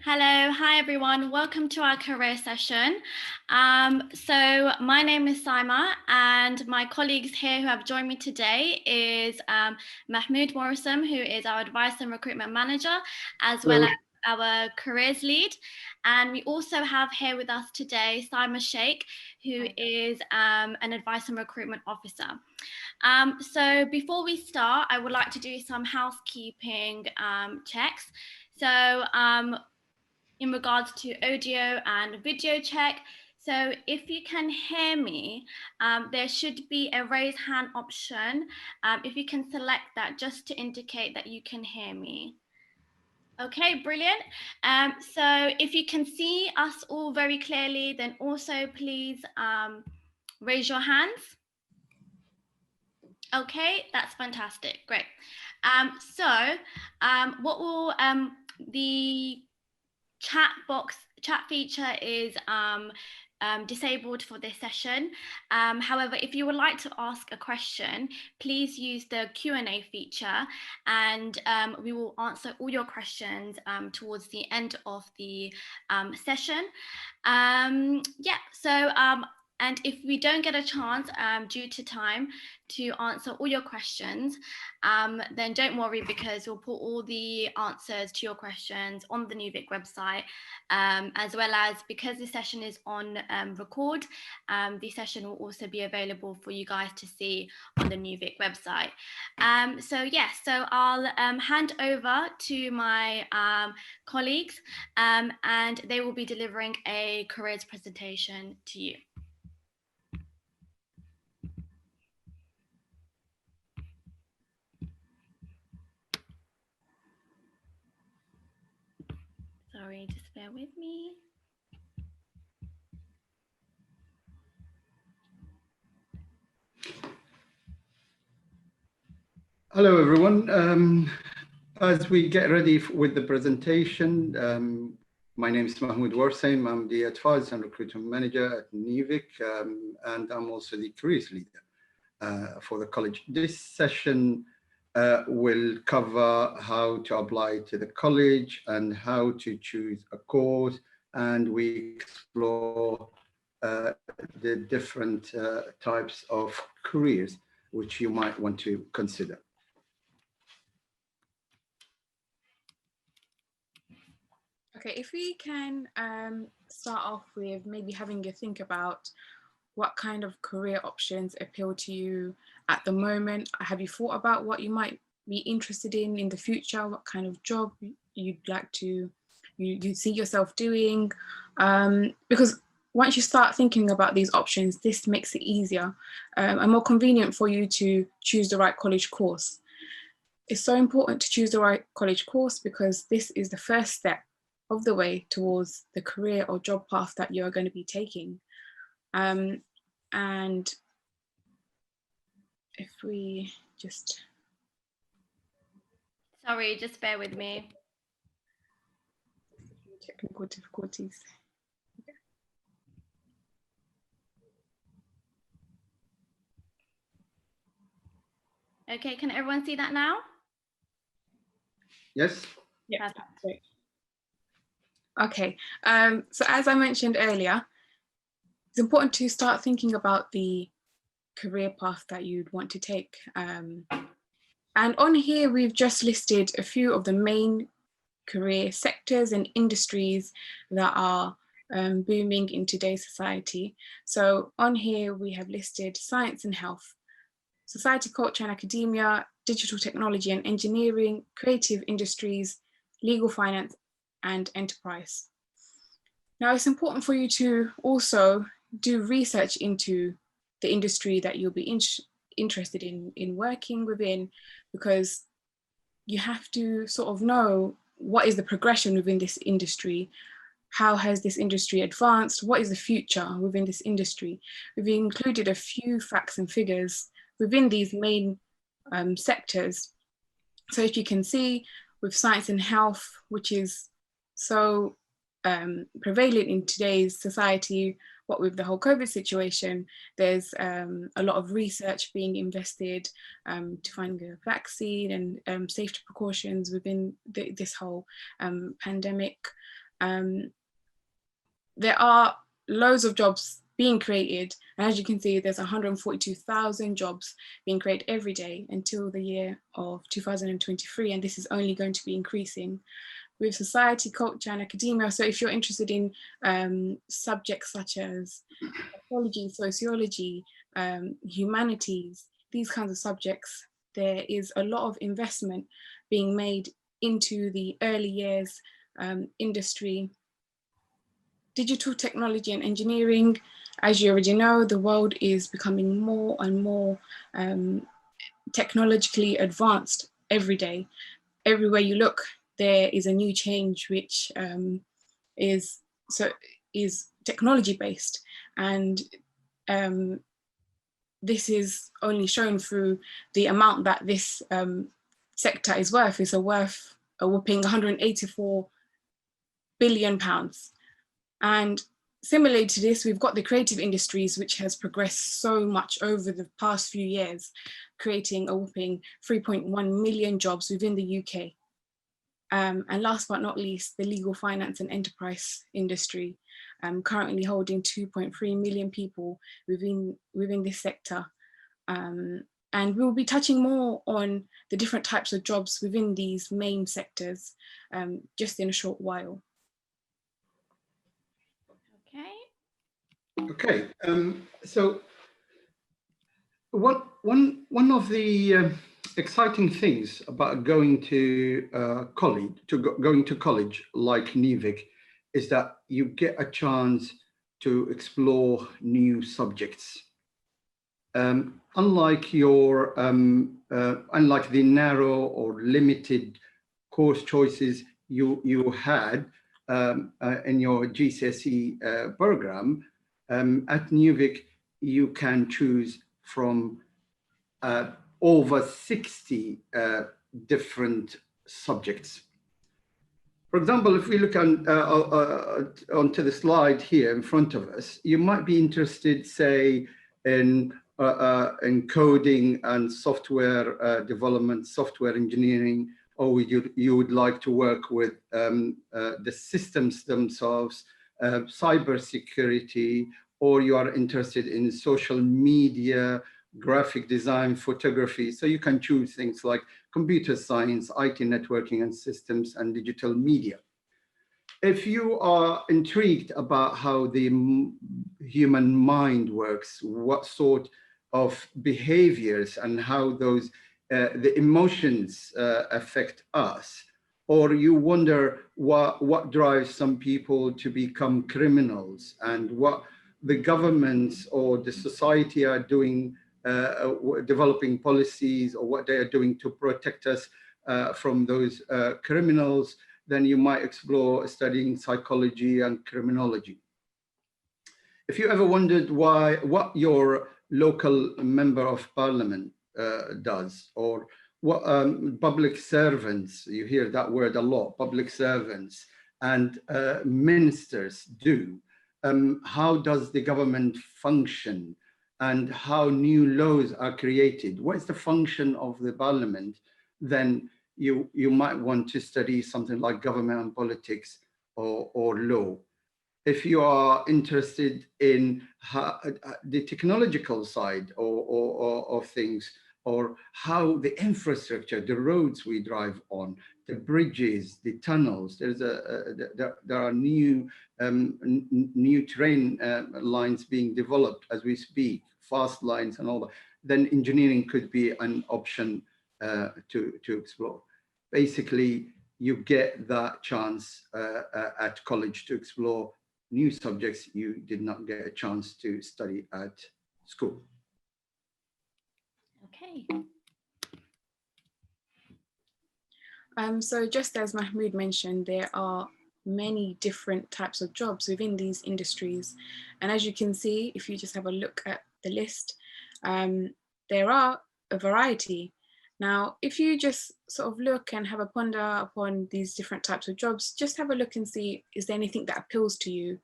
Hello, hi everyone. Welcome to our career session. So my name is Saima, and my colleagues here who have joined me today is Mahmoud Morrison, who is our advice and recruitment manager, as well as our careers lead. And we also have here with us today Saima Sheikh, who is an advice and recruitment officer. So before we start, I would like to do some housekeeping checks. So in regards to audio and video check. So if you can hear me, there should be a raise hand option. If you can select that just to indicate that you can hear me. Okay, brilliant. So if you can see us all very clearly, then also please raise your hands. Okay, that's fantastic, great. What will the chat feature is disabled for this session. However, if you would like to ask a question, please use the Q&A feature, and we will answer all your questions towards the end of the session. And if we don't get a chance due to time to answer all your questions, then don't worry, because we'll put all the answers to your questions on the NUVIC website, as well as, because the session is on record, the session will also be available for you guys to see on the NUVIC website. So I'll hand over to my colleagues, and they will be delivering a careers presentation to you. Sorry, just bear with me. Hello, everyone. As we get ready with the presentation, my name is Mahmoud Warsaim. I'm the Advisor and Recruitment Manager at NUVIC, and I'm also the Careers Leader for the college. This session will cover how to apply to the college and how to choose a course, and we explore the different types of careers which you might want to consider. Okay, if we can start off with maybe having a think about what kind of career options appeal to you at the moment. Have you thought about what you might be interested in the future? What kind of job you'd like to, you see yourself doing? Because once you start thinking about these options, this makes it easier and more convenient for you to choose the right college course. It's so important to choose the right college course because this is the first step of the way towards the career or job path that you're going to be taking. And if we just... Sorry, just bear with me. Technical difficulties. Okay, can everyone see that now? Yes. Yeah. Great. Okay, so as I mentioned earlier, it's important to start thinking about the career path that you'd want to take. And on here, we've just listed a few of the main career sectors and industries that are booming in today's society. So on here, we have listed science and health, society, culture and academia, digital technology and engineering, creative industries, legal, finance, and enterprise. Now, it's important for you to also do research into the industry that you'll be interested in working within, because you have to sort of know what is the progression within this industry, how has this industry advanced, what is the future within this industry. We've included a few facts and figures within these main sectors. So if you can see with science and health, which is so prevalent in today's society, what with the whole COVID situation, there's a lot of research being invested to find a vaccine and safety precautions within this whole pandemic. There are loads of jobs being created, and as you can see, there's 142,000 jobs being created every day until the year of 2023, and this is only going to be increasing with society, culture and academia. So if you're interested in subjects such as psychology, sociology, humanities, these kinds of subjects, there is a lot of investment being made into the early years industry. Digital technology and engineering, as you already know, the world is becoming more and more technologically advanced every day. Everywhere you look, there is a new change which is technology based, and this is only shown through the amount that this sector is worth. It's worth a whopping £184 billion. And similarly to this, we've got the creative industries, which has progressed so much over the past few years, creating a whopping 3.1 million jobs within the UK. And last but not least, the legal finance and enterprise industry, currently holding 2.3 million people within this sector. And we'll be touching more on the different types of jobs within these main sectors just in a short while. Okay. Okay. So one of the exciting things about going to college like NIVIC is that you get a chance to explore new subjects. Unlike the narrow or limited course choices you had in your GCSE program, at NIVIC you can choose from over 60 different subjects. For example, if we look onto the slide here in front of us, you might be interested, say, in coding and software development, software engineering, or you would like to work with the systems themselves, cybersecurity, or you are interested in social media, graphic design, photography. So you can choose things like computer science, IT networking and systems, and digital media. If you are intrigued about how the human mind works, what sort of behaviors and how those the emotions affect us, or you wonder what drives some people to become criminals and what the governments or the society are doing, developing policies, or what they are doing to protect us from those criminals, then you might explore studying psychology and criminology. If you ever wondered what your local member of parliament does, or what public servants, you hear that word a lot, public servants and ministers do, how does the government function, and how new laws are created, what is the function of the parliament, then you might want to study something like government and politics or law. If you are interested in the technological side of things, or how the infrastructure, the roads we drive on, the bridges, the tunnels, there are new train lines being developed as we speak, fast lines and all that, then engineering could be an option to explore. Basically, you get that chance at college to explore new subjects you did not get a chance to study at school. Okay. So just as Mahmoud mentioned, there are many different types of jobs within these industries. And as you can see, if you just have a look at the list, there are a variety. Now, if you just sort of look and have a ponder upon these different types of jobs, just have a look and see, is there anything that appeals to you?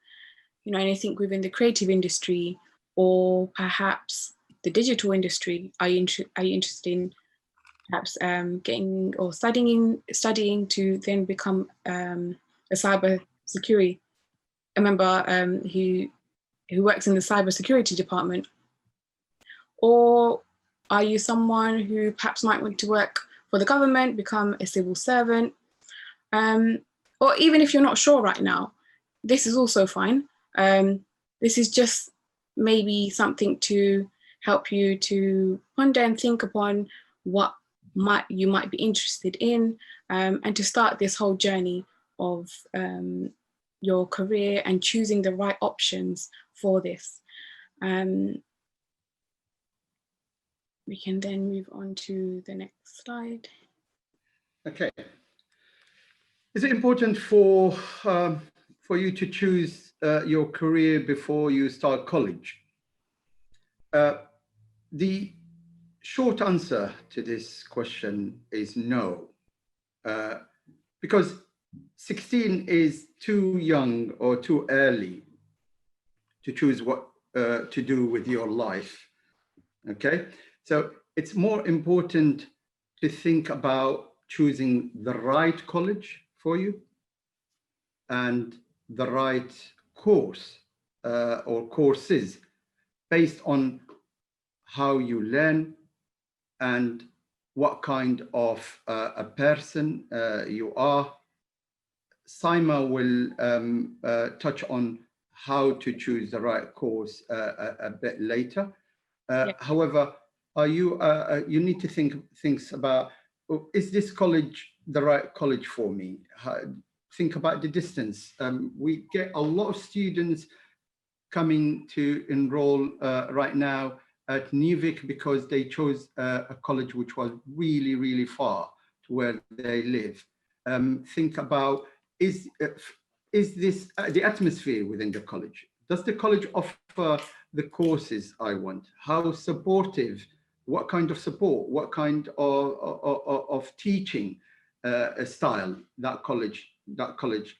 You know, anything within the creative industry, or perhaps the digital industry? Are you interested in perhaps getting or studying to then become a cyber security, a member who works in the cyber security department? Or are you someone who perhaps might want to work for the government, become a civil servant? Or even if you're not sure right now, this is also fine. This is just maybe something to help you to ponder and think upon what you might be interested in, and to start this whole journey of your career and choosing the right options for this. We can then move on to the next slide. Okay. Is it important for you to choose your career before you start college? The short answer to this question is no, because 16 is too young or too early to choose what to do with your life. Okay, so it's more important to think about choosing the right college for you and the right course or courses based on how you learn and what kind of a person you are. Saima will touch on how to choose the right course a bit later. However, you need to think about, is this college the right college for me? Think about the distance. We get a lot of students coming to enroll right now at NUVIC because they chose a college which was really, really far to where they live. Think about, is this the atmosphere within the college? Does the college offer the courses I want? How supportive? What kind of support? What kind of teaching style that college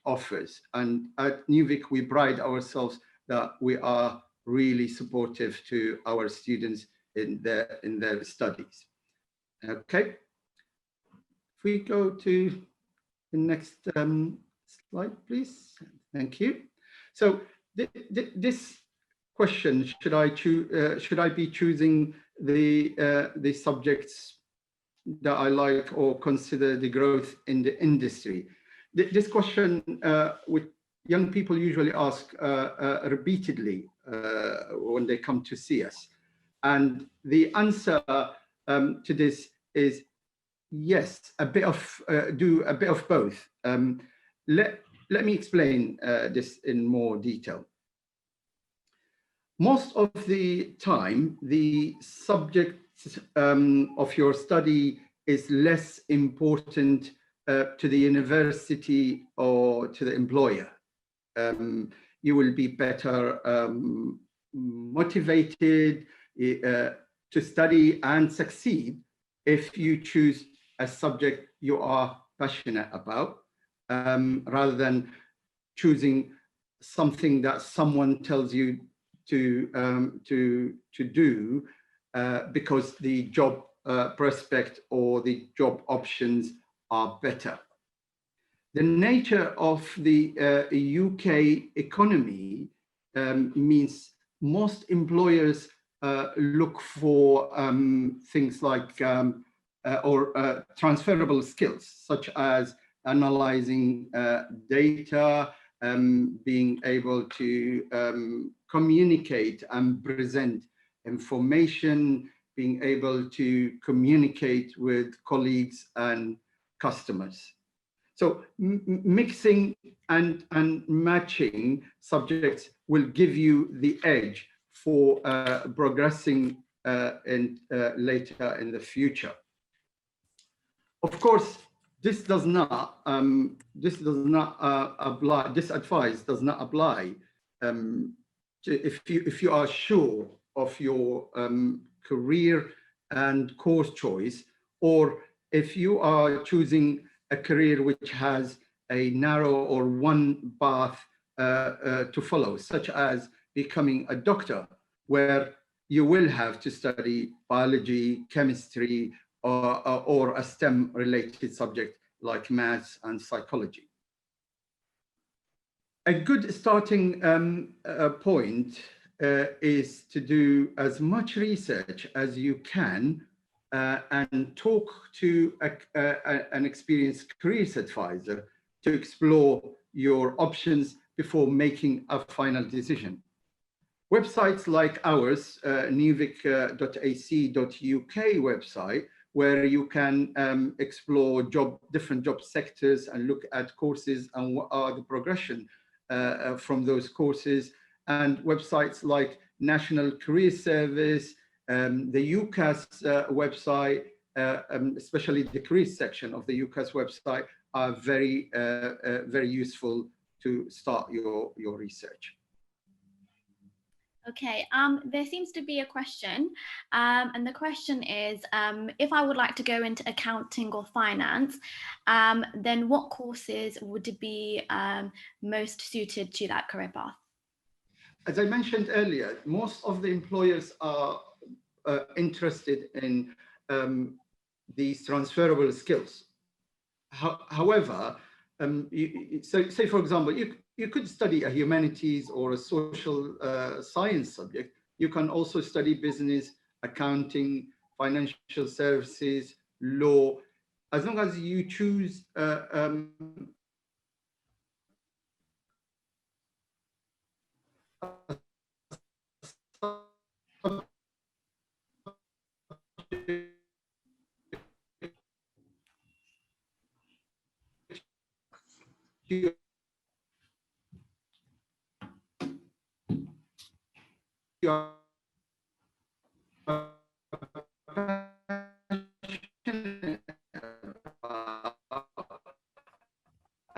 offers? And at NUVIC, we pride ourselves that we are really supportive to our students in their studies. Okay. If we go to the next slide, please. Thank you. So this question, should I be choosing the subjects that I like or consider the growth in the industry? This question with young people usually ask repeatedly when they come to see us. And the answer to this is yes, do a bit of both. Let me explain this in more detail. Most of the time, the subject of your study is less important to the university or to the employer. You will be better motivated to study and succeed if you choose a subject you are passionate about, rather than choosing something that someone tells you to do because the job prospect or the job options are better. The nature of the UK economy means most employers look for things like transferable skills, such as analyzing data, being able to communicate and present information, being able to communicate with colleagues and customers. So mixing and matching subjects will give you the edge for progressing later in the future. Of course, this advice does not apply if you are sure of your career and course choice, or if you are choosing a career which has a narrow or one path to follow, such as becoming a doctor, where you will have to study biology, chemistry, or a STEM-related subject like maths and psychology. A good starting point is to do as much research as you can and talk to an experienced careers advisor to explore your options before making a final decision. Websites like ours, nuvic.ac.uk website, where you can explore different job sectors and look at courses and what are the progression from those courses, and websites like National Career Service, the UCAS website, especially the careers section of the UCAS website, are very, very useful to start your research. Okay, there seems to be a question, and the question is, if I would like to go into accounting or finance, then what courses would be most suited to that career path? As I mentioned earlier, most of the employers are interested in these transferable skills. however, so say for example, you could study a humanities or a social science subject. You can also study business, accounting, financial services, law, as long as you choose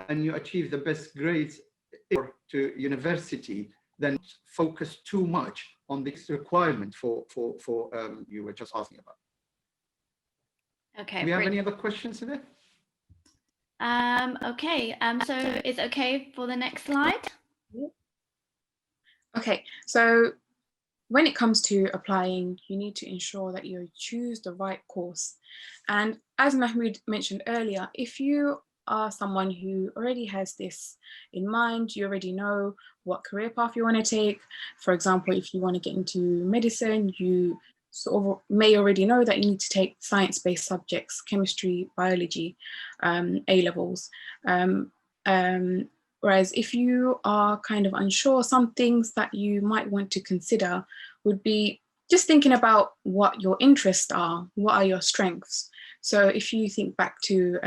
and you achieve the best grades to university, then focus too much on this requirement for you were just asking about. Okay. Do we have any other questions today? Okay, so it's okay for the next slide? Okay, so when it comes to applying, you need to ensure that you choose the right course. And as Mahmoud mentioned earlier, if you are someone who already has this in mind, you already know what career path you want to take. For example, if you want to get into medicine, you sort of may already know that you need to take science-based subjects, chemistry, biology, A-levels. Whereas if you are kind of unsure, some things that you might want to consider would be just thinking about what your interests are, what are your strengths. So if you think back to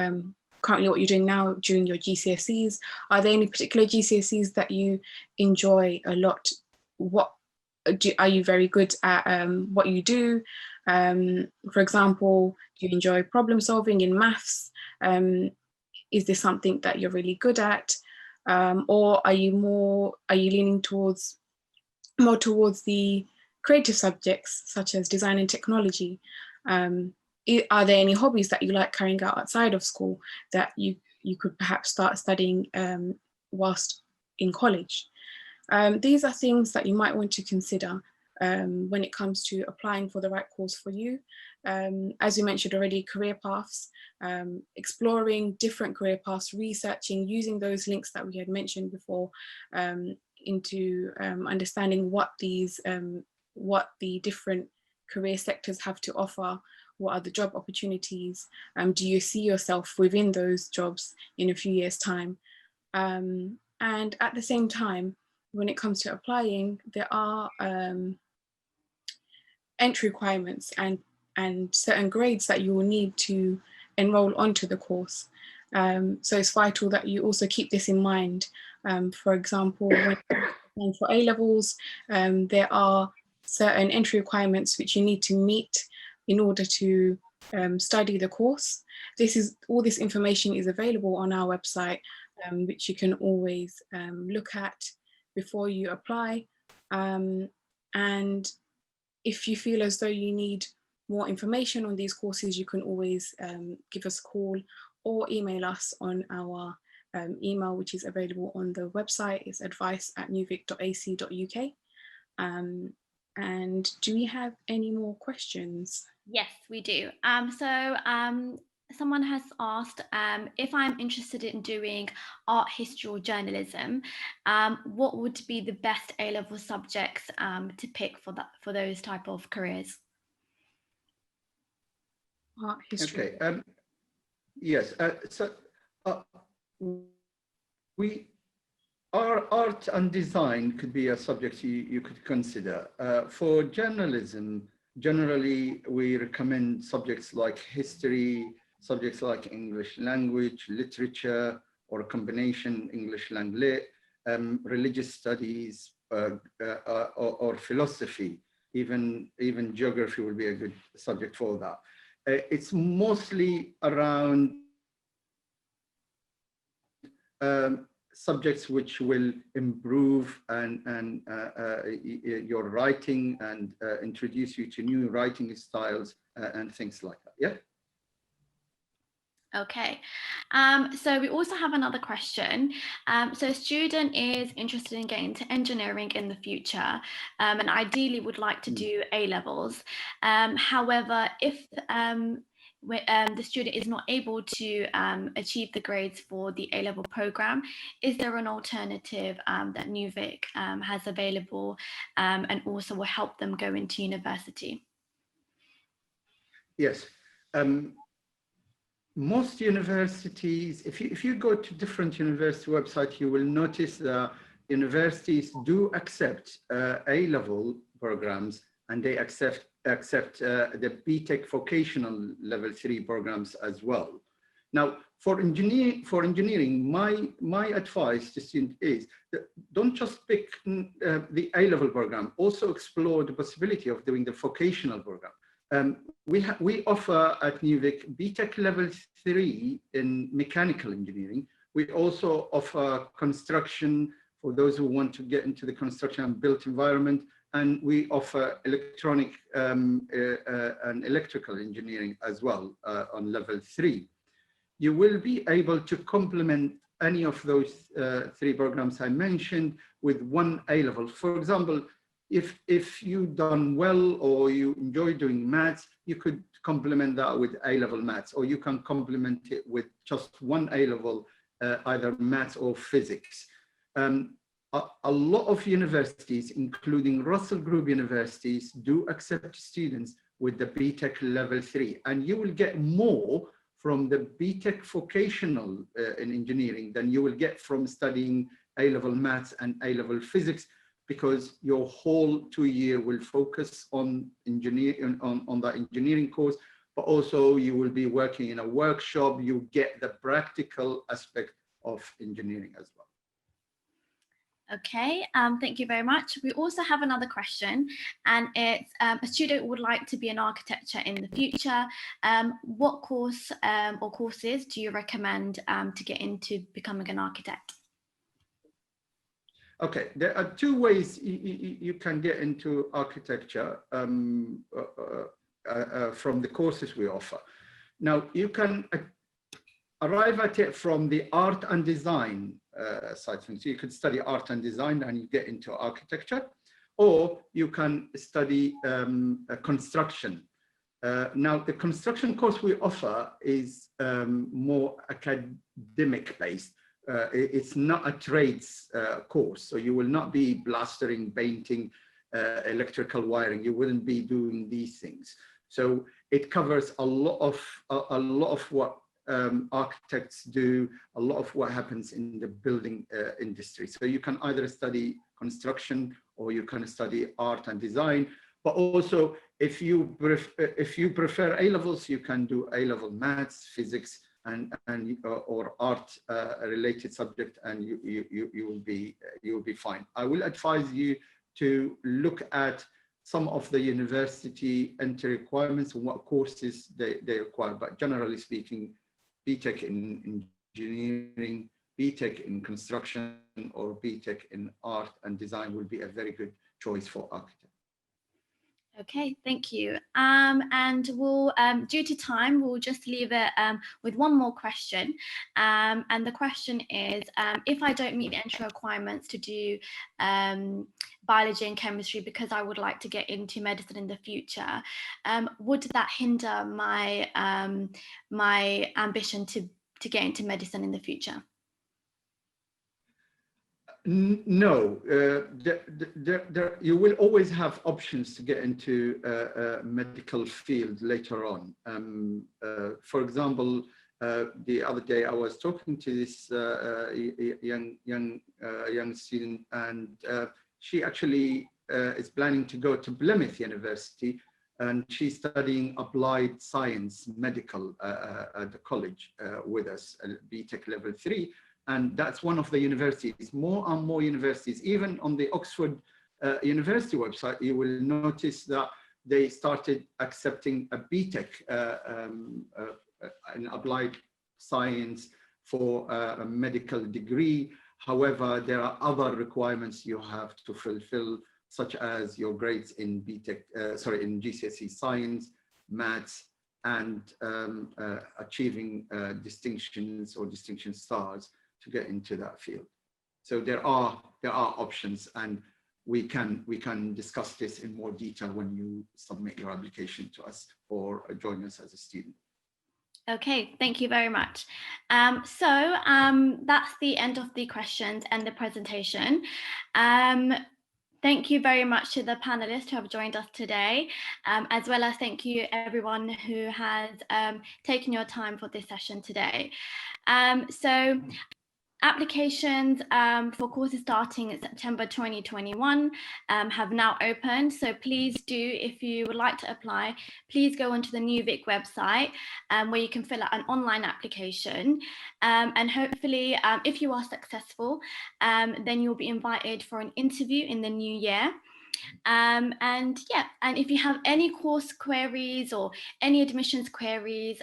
currently what you're doing now during your GCSEs, are there any particular GCSEs that you enjoy a lot? What are you very good at what you do? For example, do you enjoy problem solving in maths? Is this something that you're really good at? Or are you leaning more towards the creative subjects such as design and technology? Are there any hobbies that you like carrying out outside of school that you could perhaps start studying whilst in college? These are things that you might want to consider when it comes to applying for the right course for you. As you mentioned already, career paths, exploring different career paths, researching, using those links that we had mentioned before into understanding what the different career sectors have to offer. What are the job opportunities? Do you see yourself within those jobs in a few years' time? And at the same time, when it comes to applying, there are entry requirements and certain grades that you will need to enroll onto the course. So it's vital that you also keep this in mind. For example, when for A-levels, there are certain entry requirements which you need to meet in order to study the course. All this information is available on our website, which you can always look at before you apply. And if you feel as though you need more information on these courses, you can always give us a call or email us on our email, which is available on the website. It's advice@nuvic.ac.uk. And do we have any more questions? Yes, we do. Someone has asked if I'm interested in doing art, history, or journalism, what would be the best A-level subjects to pick for those type of careers? Art, history. Okay. Yes. Our art and design could be a subject you could consider. For journalism, generally, we recommend subjects like history, subjects like English language, literature, or a combination English language lit, religious studies, or philosophy. Even geography would be a good subject for that. It's mostly around subjects which will improve and your writing and introduce you to new writing styles and things like that. Yeah. Okay, so we also have another question. So a student is interested in getting into engineering in the future and ideally would like to do A-levels. However, the student is not able to achieve the grades for the A-level program, is there an alternative that NUVIC has available and also will help them go into university? Yes. Most universities, if you go to different university websites, you will notice that universities do accept A-level programs, and they accept the BTech vocational level 3 programs as well. Now, for engineering, my advice to students is that don't just pick the A-level program, also explore the possibility of doing the vocational program. We offer at NUVIC BTech level 3 in mechanical engineering. We also offer construction for those who want to get into the construction and built environment. And we offer electronic and electrical engineering as well on level 3. You will be able to complement any of those 3 programs I mentioned with one A-level. For example, if you've done well or you enjoy doing maths, you could complement that with A-level maths, or you can complement it with just one A-level, either maths or physics. A lot of universities, including Russell Group universities, do accept students with the BTech level 3, and you will get more from the BTech vocational in engineering than you will get from studying A-level maths and A-level physics, because your whole 2-year will focus on engineering, on the engineering course, but also you will be working in a workshop. You get the practical aspect of engineering as well. Okay, thank you very much. We also have another question, and it's a student would like to be an architecture in the future. What course or courses do you recommend to get into becoming an architect? Okay, there are 2 ways you can get into architecture from the courses we offer. Now, you can arrive at it from the art and design side. So you could study art and design and you get into architecture, or you can study construction. Now, the construction course we offer is more academic based. It's not a trades course, so you will not be plastering, painting, electrical wiring. You wouldn't be doing these things. So it covers a lot of what architects do, a lot of what happens in the building industry. So you can either study construction or you can study art and design. But also, if you prefer A-levels, you can do A-level maths, physics, or art related subject, and you will be fine. I will advise you to look at some of the university entry requirements and what courses they require. But generally speaking, BTech in engineering, BTech in construction, or BTech in art and design will be a very good choice for architects. Okay, thank you. And we'll, due to time, we'll just leave it with one more question. And the question is, if I don't meet the entry requirements to do biology and chemistry because I would like to get into medicine in the future, would that hinder my my ambition to get into medicine in the future? No, you will always have options to get into a medical field later on. For example, the other day I was talking to this young student, and she actually is planning to go to Plymouth University, and she's studying applied science medical at the college with us, BTech level 3. And that's one of the universities. More and more universities, even on the Oxford University website, you will notice that they started accepting a BTech, an applied science for a medical degree. However, there are other requirements you have to fulfill, such as your grades in BTech, in GCSE science, maths, and achieving distinctions or distinction stars to get into that field. So there are options, and we can discuss this in more detail when you submit your application to us or join us as a student. Okay, thank you very much. That's the end of the questions and the presentation. Thank you very much to the panelists who have joined us today, as well as thank you everyone who has taken your time for this session today. Applications for courses starting in September 2021 have now opened. So please do, if you would like to apply, please go onto the NUVIC website where you can fill out an online application. And hopefully, if you are successful, then you'll be invited for an interview in the new year. And if you have any course queries or any admissions queries,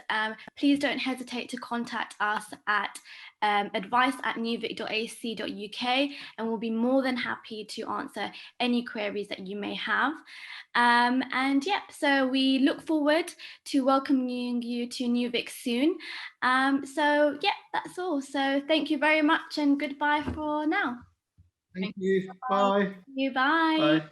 please don't hesitate to contact us at advice@nuvic.ac.uk, and we'll be more than happy to answer any queries that you may have. So we look forward to welcoming you to NUVIC soon. That's all. So thank you very much and goodbye for now. Thank you. Bye. Bye. Bye.